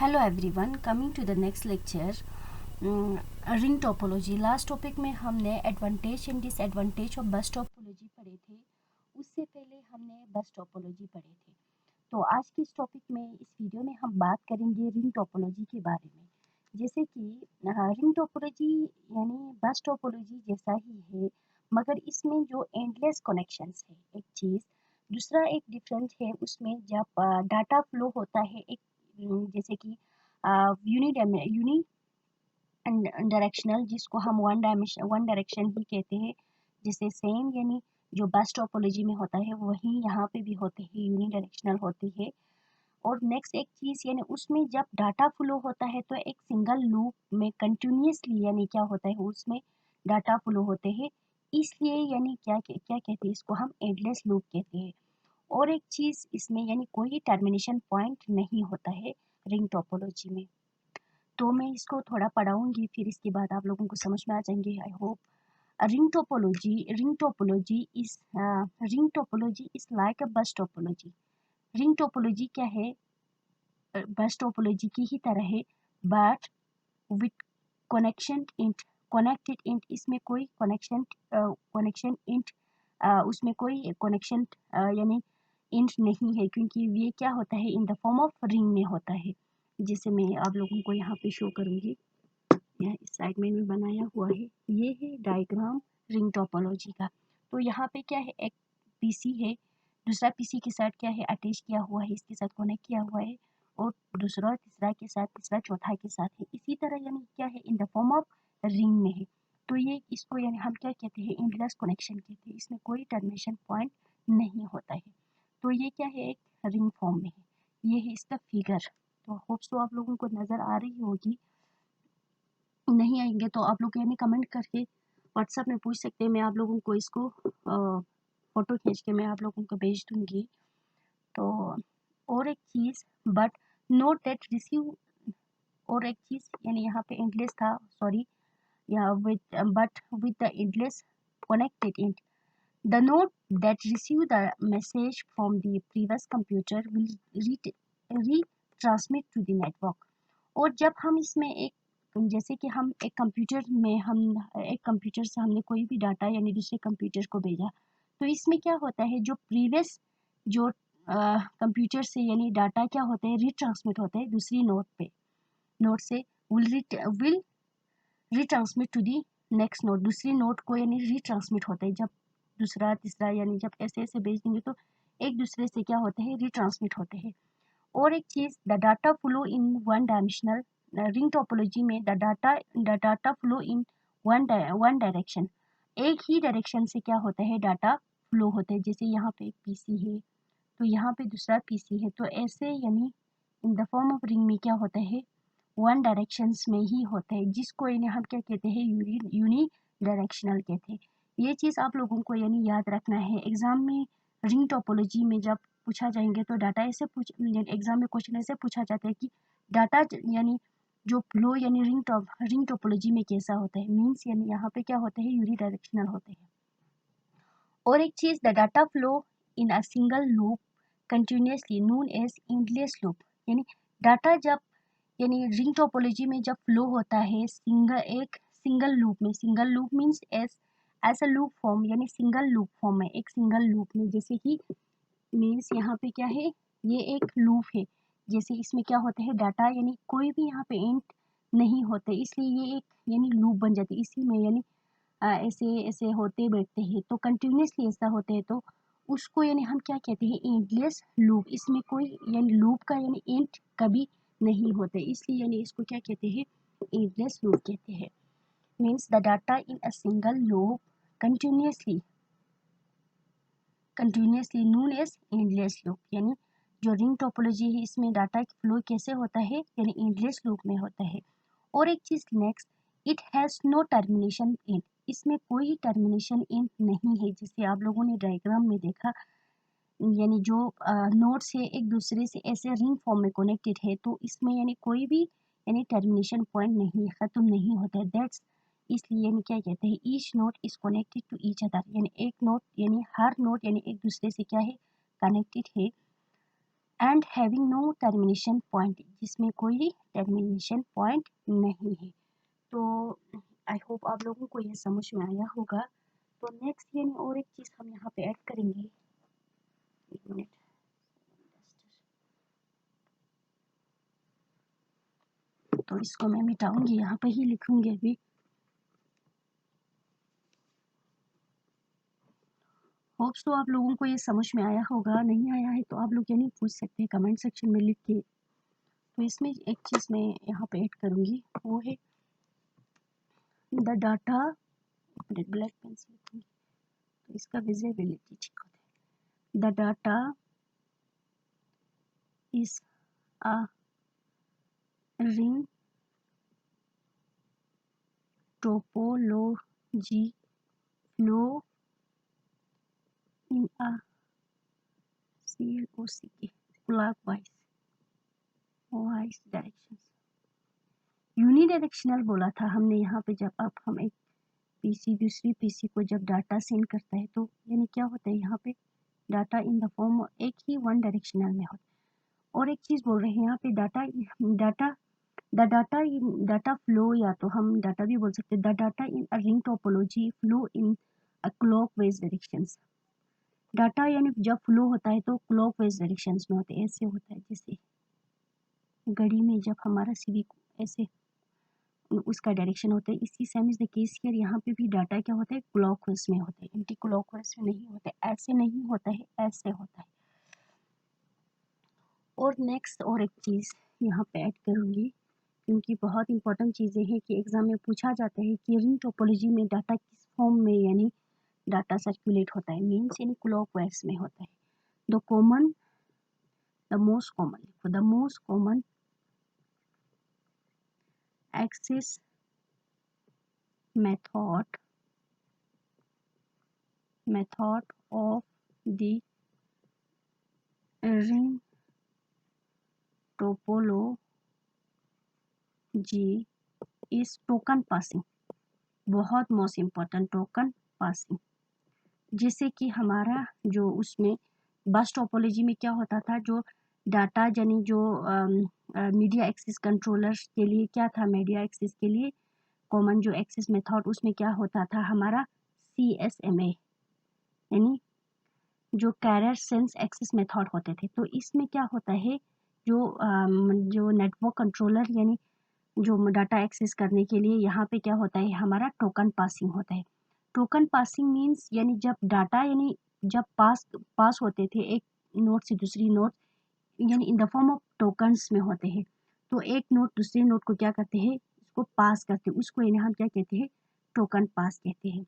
Hello everyone, coming to the next lecture ring topology. Last topic में हमने advantage and disadvantage of bus topology पढ़े थे। उससे पहले हमने बस टोपोलॉजी पढ़े थे। तो आज के इस टॉपिक में, इस वीडियो में हम बात करेंगे रिंग टोपोलॉजी के बारे में। जैसे कि रिंग टोपोलॉजी यानी बस टोपोलॉजी जैसा ही है, मगर इसमें जो एंडलेस कनेक्शंस है एक चीज़, दूसरा एक डिफरेंट है उसमें जब डाटा फ्लो होता है एक जैसे कि यूनी डायरेक्शनल, जिसको हम वन डायरेक्शन ही कहते हैं। जैसे सेम यानी जो बस टोपोलॉजी में होता है वही यहाँ पे भी होते हैं, यूनी डायरेक्शनल होती है। और नेक्स्ट एक चीज़ यानी उसमें जब डाटा फ्लो होता है तो एक सिंगल लूप में कंटिन्यूसली यानी क्या होता है उसमें डाटा फ्लो होते हैं, इसलिए यानी क्या क्या कहते हैं इसको हम एंडलेस लूप कहते हैं। और एक चीज़ इसमें यानी कोई टर्मिनेशन पॉइंट नहीं होता है रिंग टोपोलॉजी में। तो मैं इसको थोड़ा पढ़ाऊंगी, फिर इसके बाद आप लोगों को समझ में आ जाएंगे I hope. Ring topology is like अ बस टोपोलॉजी। रिंग टोपोलॉजी क्या है, बस टोपोलॉजी की ही तरह है, but with connection int connected int. इसमें कोई कनेक्शन इंट उसमें कोई कनेक्शन यानी इंट नहीं है, क्योंकि ये क्या होता है in the form of ring में होता है। जिसे मैं आप लोगों को यहाँ पे शो करूँगी, यहाँ इस साइड में भी बनाया हुआ है। ये है डायग्राम रिंग टोपोलॉजी का। तो यहाँ पे क्या है, एक पीसी है, दूसरा पीसी के साथ क्या है अटैच किया हुआ है, इसके साथ कनेक्ट किया हुआ है, और दूसरा तीसरा के साथ, तीसरा चौथा के साथ है। इसी तरह यानी क्या है in the form of ring में है। तो ये इसको यानी हम क्या कहते हैं, एंडलेस कनेक्शन कहते हैं। इसमें कोई टर्मिनेशन पॉइंट नहीं होता है। तो ये क्या है, एक रिंग फॉर्म में है। ये है इसका फिगर। तो होप्स तो आप लोगों को नज़र आ रही होगी। नहीं आएंगे तो आप लोग यानी कमेंट करके व्हाट्सएप में पूछ सकते हैं। मैं आप लोगों को इसको फ़ोटो खींच के मैं आप लोगों को भेज दूँगी। तो और एक चीज़, बट नोट दैट रिसीव, और एक चीज़ यानी यहाँ पे एंडलेस था, सॉरी, या but with the endless connected int, the node that receive the message from the previous computer will retransmit to the network। और जब हम इसमें एक, जैसे कि हम एक कंप्यूटर में, हम एक कंप्यूटर से हमने कोई भी डाटा यानी दूसरे कंप्यूटर को भेजा, तो इसमें क्या होता है, जो प्रीवियस जो कंप्यूटर से यानी डाटा क्या होता है रिट्रांसमिट होता है दूसरी नोड से will retransmit to the next node. दूसरी नोड को यानी रिट्रांसमिट होता है। जब दूसरा तीसरा यानी जब ऐसे ऐसे भेज देंगे तो एक दूसरे से क्या होते हैं, रिट्रांसमिट होते हैं। और एक चीज़, the data flow in one dimensional ring topology में the data flow in one direction. एक ही डायरेक्शन से क्या होता है डाटा फ्लो होता है। जैसे यहाँ पे एक पीसी है तो यहाँ पे दूसरा पीसी है, तो ऐसे यानी in the form of ring में क्या होता है, वन डायरेक्शंस में ही होता है, जिसको यानी हम क्या कहते हैं, यूनी डायरेक्शनल कहते हैं। ये चीज़ आप लोगों को यानी याद रखना है। एग्जाम में रिंग टोपोलॉजी में जब पूछा जाएंगे तो डाटा ऐसे एग्जाम में क्वेश्चन ऐसे पूछा जाता है कि डाटा यानी जो फ्लो यानी रिंग टोपोलॉजी में कैसा होता है, मीन्स यानी यहाँ पे क्या होता है, यूनी डायरेक्शनल होते हैं। और एक चीज़, the data flow in a single loop continuously known as endless loop. यानी डाटा जब यानी रिंग टोपोलॉजी में जब फ्लो होता है एक सिंगल लूप में, single loop means as a loop form, यानी सिंगल लूप फॉर्म में, एक सिंगल लूप में। जैसे कि मीन्स यहाँ पे क्या है, ये एक लूप है। जैसे इसमें क्या होता है, डाटा यानी कोई भी यहाँ पे एंड नहीं होते, इसलिए ये एक यानी लूप बन जाती है। इसी में यानी ऐसे ऐसे होते बैठते हैं, तो कंटिन्यूसली ऐसा होते हैं, तो उसको यानी हम क्या कहते हैं, एंडलेस लूप। इसमें कोई यानी लूप का यानी एंड कभी नहीं होते, इसलिए यानी इसको क्या कहते हैं, एंडलेस लूप कहते हैं। Means the data in a single loop continuously known as endless loop. यानी जो रिंग टोपोलॉजी है इसमें डाटा फ्लो कैसे होता है, यानी एंडलेस लूप में होता है। और एक चीज़ next, it has no termination end. इसमें कोई टर्मिनेशन एंड नहीं है। जैसे आप लोगों ने डायग्राम में देखा, यानी जो नोड्स है एक दूसरे से ऐसे रिंग फॉर्म में कनेक्टेड है, तो इसमें यानी कोई भी यानी टर्मिनेशन पॉइंट नहीं, ख़त्म नहीं होता है। दैट्स इसलिए यानी क्या कहते हैं, each node is connected to each other. यानी एक नोड यानी हर नोड यानी एक दूसरे से क्या है, कनेक्टेड है। And having no termination point, जिसमें कोई टर्मिनेशन पॉइंट नहीं है। तो आई होप आप लोगों को ये समझ में आया होगा। तो नेक्स्ट यानी और एक चीज़ हम यहाँ पे ऐड करेंगे, एक मिनट, तो इसको मैं मिटाऊंगी, यहाँ पे ही लिखूंगी अभी। होप्स तो आप लोगों को ये समझ में आया होगा, नहीं आया है तो आप लोग यानी पूछ सकते हैं कमेंट सेक्शन में लिख के। तो इसमें एक चीज़ मैं यहाँ पे ऐड करूँगी, वो है द डाटा, ब्लैक पेन से लिखूंगी तो इसका विजिबिलिटी ठीक होता है। The data is a ring topology flow in a CLOC clockwise wise direction. Unidirectional बोला था हमने यहाँ पे, जब अब हम एक पीसी दूसरी पीसी को जब डाटा सेंड करता है तो यानी क्या होता है, यहाँ पे डाटा इन द फॉर्म एक ही वन डायरेक्शनल में होता है। और एक चीज़ बोल रहे हैं यहाँ पे, data data the data in data flow, या तो हम डाटा भी बोल सकते हैं, the data in a ring topology flow in a clockwise directions. Data यानी जब फ्लो होता है तो क्लॉकवाइज डायरेक्शंस में होते हैं, ऐसे होता है जैसे घड़ी में जब हमारा सीढ़ी ऐसे उसका डायरेक्शन होता है, इसी same is the case here. यहाँ पे भी डाटा क्या होता है, क्लॉकवाइज में होता है, एंटी क्लॉकवाइज में नहीं होता है, ऐसे नहीं होता है, ऐसे होता है। और नेक्स्ट और एक चीज़ यहाँ पे ऐड करूँगी, क्योंकि बहुत इंपॉर्टेंट चीज़ें हैं कि एग्जाम में पूछा जाता है कि रिंग टोपोलॉजी में डाटा किस फॉर्म में यानी डाटा सर्कुलेट होता है, मीन्स यानी क्लॉकवाइज में होता है। The common the most common the most common access method of the ring topology is token passing। बहुत मोस्ट इम्पॉर्टेंट, टोकन पासिंग। जैसे कि हमारा जो उसमें बस टोपोलॉजी में क्या होता था, जो डाटा यानी जो मीडिया एक्सेस कंट्रोलर के लिए क्या था, मीडिया एक्सेस के लिए कॉमन जो एक्सेस मेथड, उसमें क्या होता था हमारा CSMA यानी जो कैरियर सेंस एक्सेस मेथड होते थे। तो इसमें क्या होता है, जो नेटवर्क कंट्रोलर यानी जो डाटा एक्सेस करने के लिए यहाँ पे क्या होता है, हमारा टोकन पासिंग होता है। टोकन पासिंग मीन्स यानी जब डाटा यानी जब पास होते थे एक नोड से दूसरी नोड, यानी in the form of tokens में होते हैं। तो एक नोड दूसरे नोड को क्या करते हैं, इसको पास करते हैं, उसको यानी हम क्या कहते हैं, टोकन पास कहते हैं।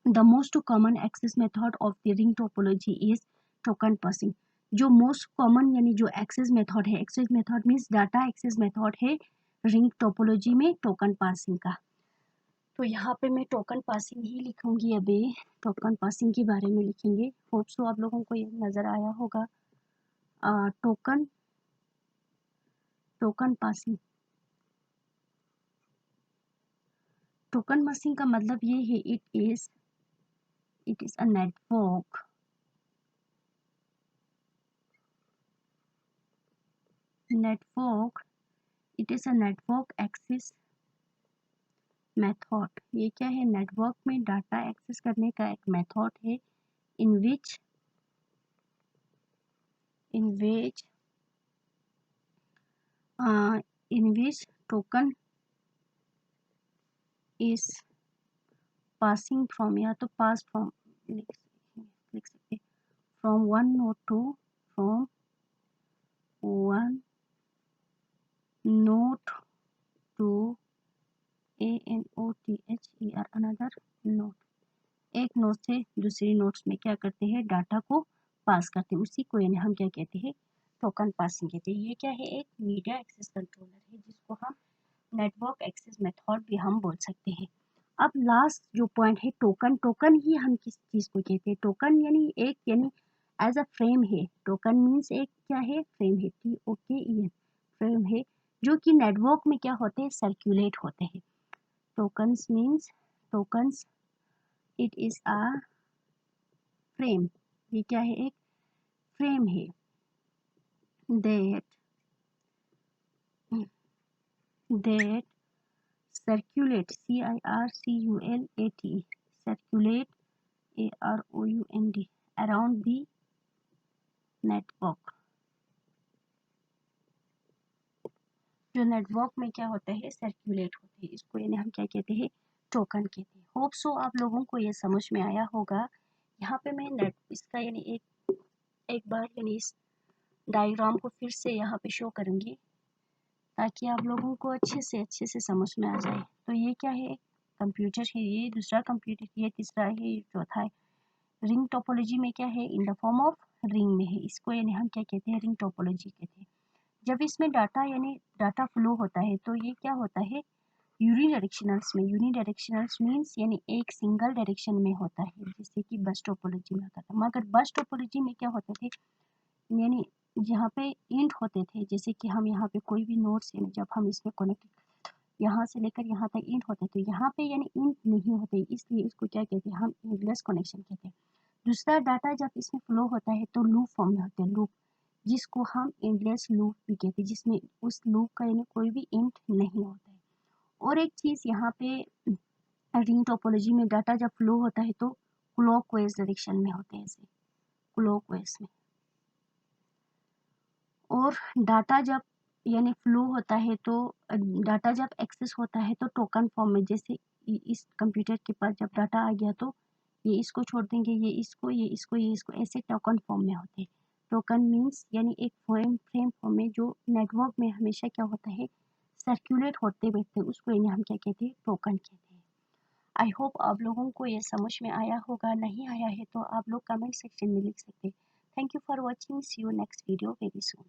The most common access method of the ring topology is token passing. जो मोस्ट कॉमन यानी जो एक्सेस मेथड है, access method means data access method है रिंग टोपोलॉजी में टोकन पासिंग का। तो यहाँ पे मैं टोकन पासिंग ही लिखूंगी, अभी टोकन पासिंग के बारे में लिखेंगे। होप सो आप लोगों को ये नज़र आया होगा। टोकन पासिंग, टोकन पासिंग का मतलब ये है, it is a network it is a network access method. ये क्या है, नेटवर्क में डाटा एक्सेस करने का एक मेथड है, in which token is passing from, या तो पास फ्रॉम लिख सकते, from one node to ANOTHER another node. एक नोड से दूसरी नोड्स में क्या करते हैं, डाटा को पास करते हैं, उसी को यानी हम क्या कहते हैं, टोकन पासिंग कहते हैं। ये क्या है, एक मीडिया एक्सेस कंट्रोलर है, जिसको हम नेटवर्क एक्सेस मेथड भी हम बोल सकते हैं। अब लास्ट जो पॉइंट है, टोकन ही हम किस चीज़ को कहते हैं, टोकन यानी एक यानी एज अ फ्रेम है। टोकन मीन्स एक क्या है, फ्रेम है, TOKEN फ्रेम है, जो कि नेटवर्क में क्या होते हैं, सर्कुलेट होते हैं। Tokens means tokens it is a frame, ये क्या है, एक फ्रेम है that that circulate, circulate, circulate, around around the network। जो नेटवर्क में क्या होता है, सर्कुलेट होते हैं, इसको यानी हम क्या कहते हैं, टोकन कहते हैं। होप सो आप लोगों को ये समझ में आया होगा। यहाँ पे मैं नेट इसका यानी एक बार यानी इस डायग्राम को फिर से यहाँ पे शो करूँगी ताकि आप लोगों को अच्छे से समझ में आ जाए। तो ये क्या है, कंप्यूटर है, ये दूसरा कंप्यूटर, ये तीसरा है, ये चौथा है। रिंग टोपोलॉजी में क्या है, in the form of ring में है, इसको यानी हम क्या कहते हैं, रिंग टोपोलॉजी कहते हैं। जब इसमें डाटा यानी डाटा फ्लो होता है तो ये क्या होता है, यूनिडायरेक्शनल्स में। यूनिडायरेक्शनल्स मीन्स यानी एक सिंगल डायरेक्शन में होता है, जैसे कि बस टोपोलॉजी में होता था। मगर बस टोपोलॉजी में क्या होते थे, यानी यहाँ पे इंट होते थे, जैसे कि हम यहाँ पे कोई भी नोड्स यानी जब हम इसमें कनेक्ट यहाँ से लेकर यहाँ तक इंट होते थे, यहाँ पे यानी इंट नहीं होते, इसलिए इसको क्या कहते हैं, हम इंटलेस कनेक्शन कहते हैं। दूसरा, डाटा जब इसमें फ्लो होता है तो लूप फॉर्म में होते हैं, लूप, जिसको हम एंडलेस लूप भी कहते हैं, जिसमें उस लूप का यानी कोई भी एंड नहीं होता है। और एक चीज़ यहाँ पे रिंग टोपोलॉजी में डाटा जब फ्लो होता है तो क्लॉकवाइज डायरेक्शन में होते हैं, ऐसे क्लॉकवाइज में। और डाटा जब यानी फ्लो होता है तो डाटा जब एक्सेस होता है तो टोकन फॉर्म में, जैसे इस कंप्यूटर के पास जब डाटा आ गया तो ये इसको छोड़ देंगे, ये इसको, ये इसको, ये इसको, ऐसे टोकन फॉर्म में होते हैं। टोकन मीन्स यानी एक फ्रेम फॉर्म में जो नेटवर्क में हमेशा क्या होता है, सर्कुलेट होते बैठते, उसको यानी हम क्या कहते हैं, टोकन कहते हैं। आई होप आप लोगों को ये समझ में आया होगा। नहीं आया है तो आप लोग कमेंट सेक्शन में लिख सकते हैं। Thank you for watching, see you next video very soon.